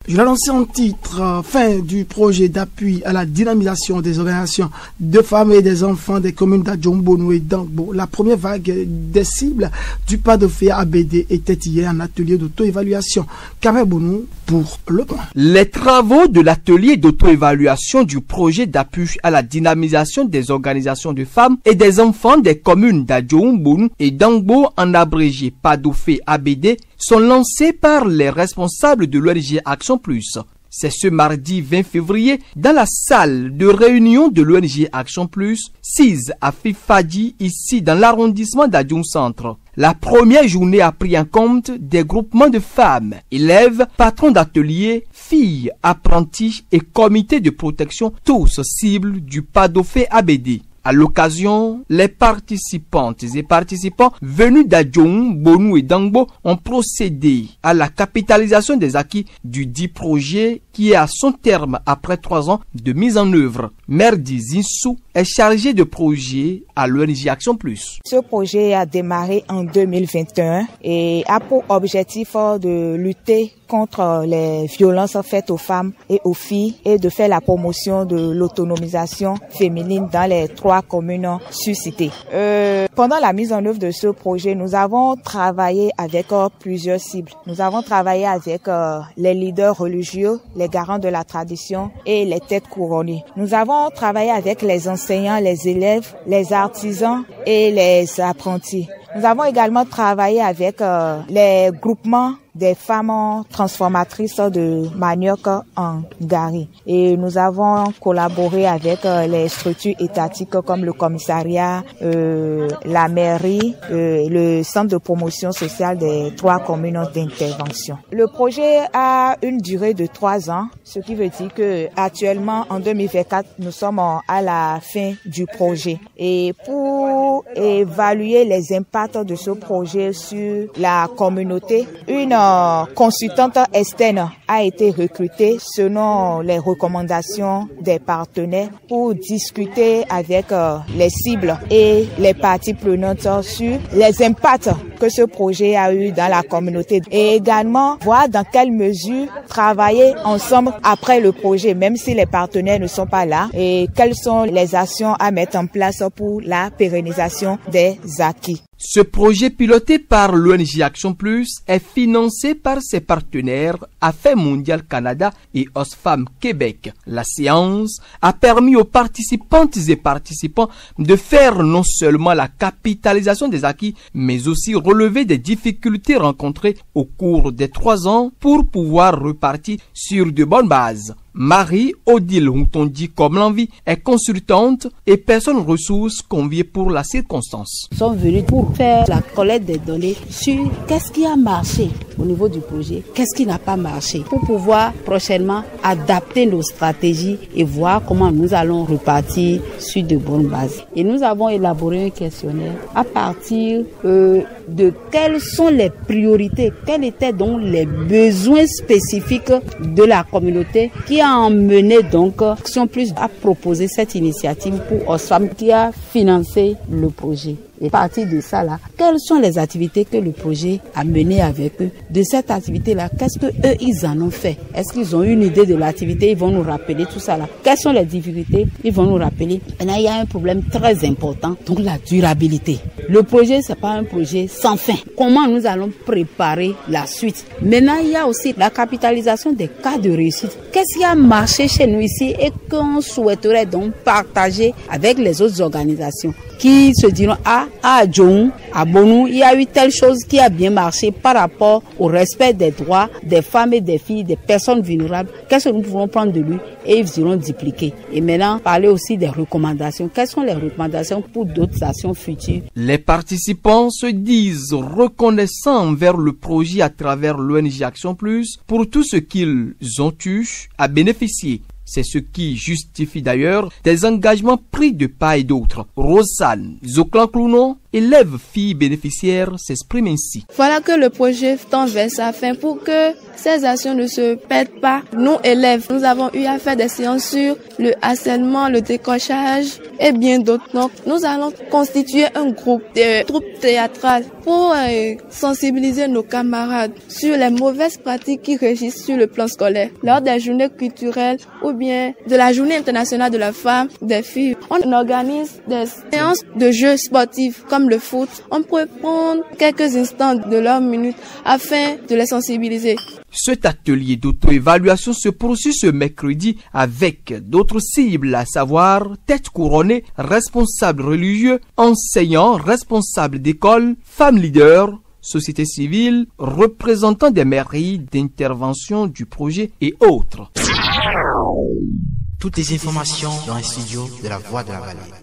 Je l'ai lancé en titre, fin du projet d'appui à la dynamisation des organisations de femmes et des enfants des communes d'Adjombonou et d'Angbo. La première vague des cibles du pas de fer ABD était hier un atelier d'auto-évaluation. Kamebonou pour le point. Les travaux de l'atelier d'auto-évaluation du projet d'appui à la dynamisation des organisations de femmes et des enfants des communes d'Adjombonou et d'Angbo, en abrégé Padofé ABD, sont lancés par les responsables de l'ONG Action Plus. C'est ce mardi 20 février dans la salle de réunion de l'ONG Action Plus, 6 à Fifadi, ici dans l'arrondissement d'Adjoum Centre. La première journée a pris en compte des groupements de femmes, élèves, patrons d'ateliers, filles, apprentis et comités de protection, tous cibles du Padofé ABD. À l'occasion, les participantes et participants venus d'Adjoum, Bonou et d'Angbo ont procédé à la capitalisation des acquis du dit projet qui est à son terme après 3 ans de mise en œuvre. Merdi Zinsou est chargé de projet à l'ONG Action Plus. Ce projet a démarré en 2021 et a pour objectif de lutter contre les violences faites aux femmes et aux filles et de faire la promotion de l'autonomisation féminine dans les 3 communes suscitées. Pendant la mise en œuvre de ce projet, nous avons travaillé avec plusieurs cibles. Nous avons travaillé avec les leaders religieux, les garants de la tradition et les têtes couronnées. Nous avons travaillé avec les enseignants, les élèves, les artisans et les apprentis. Nous avons également travaillé avec les groupements des femmes transformatrices de manioc en gari. Et nous avons collaboré avec les structures étatiques comme le commissariat, la mairie, le centre de promotion sociale des 3 communes d'intervention. Le projet a une durée de 3 ans, ce qui veut dire que actuellement en 2024, nous sommes à la fin du projet. Et pour évaluer les impacts de ce projet sur la communauté, une consultante externe a été recrutée selon les recommandations des partenaires pour discuter avec les cibles et les parties prenantes sur les impacts que ce projet a eu dans la communauté et également voir dans quelle mesure travailler ensemble après le projet, même si les partenaires ne sont pas là, et quelles sont les actions à mettre en place pour la pérennisation des acquis. Ce projet piloté par l'ONG Action Plus est financé par ses partenaires Affaires mondiales Canada et Osfam Québec. La séance a permis aux participantes et participants de faire non seulement la capitalisation des acquis, mais aussi relever des difficultés rencontrées au cours des 3 ans pour pouvoir repartir sur de bonnes bases. Marie-Odile Houtondi comme l'envie est consultante et personne ressource conviée pour la circonstance. Nous sommes venus pour faire la collecte des données sur qu'est-ce qui a marché au niveau du projet, qu'est-ce qui n'a pas marché, pour pouvoir prochainement adapter nos stratégies et voir comment nous allons repartir sur de bonnes bases. Et nous avons élaboré un questionnaire à partir de quelles sont les priorités, quels étaient donc les besoins spécifiques de la communauté qui a emmené donc Action Plus à proposer cette initiative pour Osfam qui a financé le projet. Et à partir de ça là, quelles sont les activités que le projet a menées avec eux? De cette activité-là, qu'est-ce que eux ils en ont fait? Est-ce qu'ils ont une idée de l'activité? Ils vont nous rappeler tout ça là. Quelles sont les difficultés? Ils vont nous rappeler. Maintenant, il y a un problème très important, donc la durabilité. Le projet, c'est pas un projet sans fin. Comment nous allons préparer la suite? Maintenant, il y a aussi la capitalisation des cas de réussite. Qu'est-ce qui a marché chez nous ici et qu'on souhaiterait donc partager avec les autres organisations qui se diront à Adjoum, à Bonou, il y a eu telle chose qui a bien marché par rapport au respect des droits des femmes et des filles, des personnes vulnérables. Qu'est-ce que nous pouvons prendre de lui et ils iront dupliquer. Et maintenant, parler aussi des recommandations. Quelles sont les recommandations pour d'autres actions futures? Les participants se disent reconnaissants envers le projet à travers l'ONG Action Plus pour tout ce qu'ils ont eu à bénéficier. C'est ce qui justifie d'ailleurs des engagements pris de part et d'autre. Rosanne Zoklan-Clounon, élève fille bénéficiaire, s'exprime ainsi. Voilà que le projet tend vers sa fin pour que ces actions ne se perdent pas. Nous, élèves, nous avons eu à faire des séances sur le harcèlement, le décrochage et bien d'autres. Donc, nous allons constituer un groupe de troupe théâtrale pour sensibiliser nos camarades sur les mauvaises pratiques qui régissent sur le plan scolaire. Lors des journées culturelles ou bien de la journée internationale de la femme, des filles, on organise des séances de jeux sportifs comme le foot. On pourrait prendre quelques instants de leur minute afin de les sensibiliser. Cet atelier d'auto-évaluation se poursuit ce mercredi avec d'autres cibles, à savoir tête couronnée, responsables religieux, enseignants, responsables d'école, femmes leaders, société civile, représentants des mairies d'intervention du projet et autres. Toutes les informations dans les studios de la Voix de la Vallée.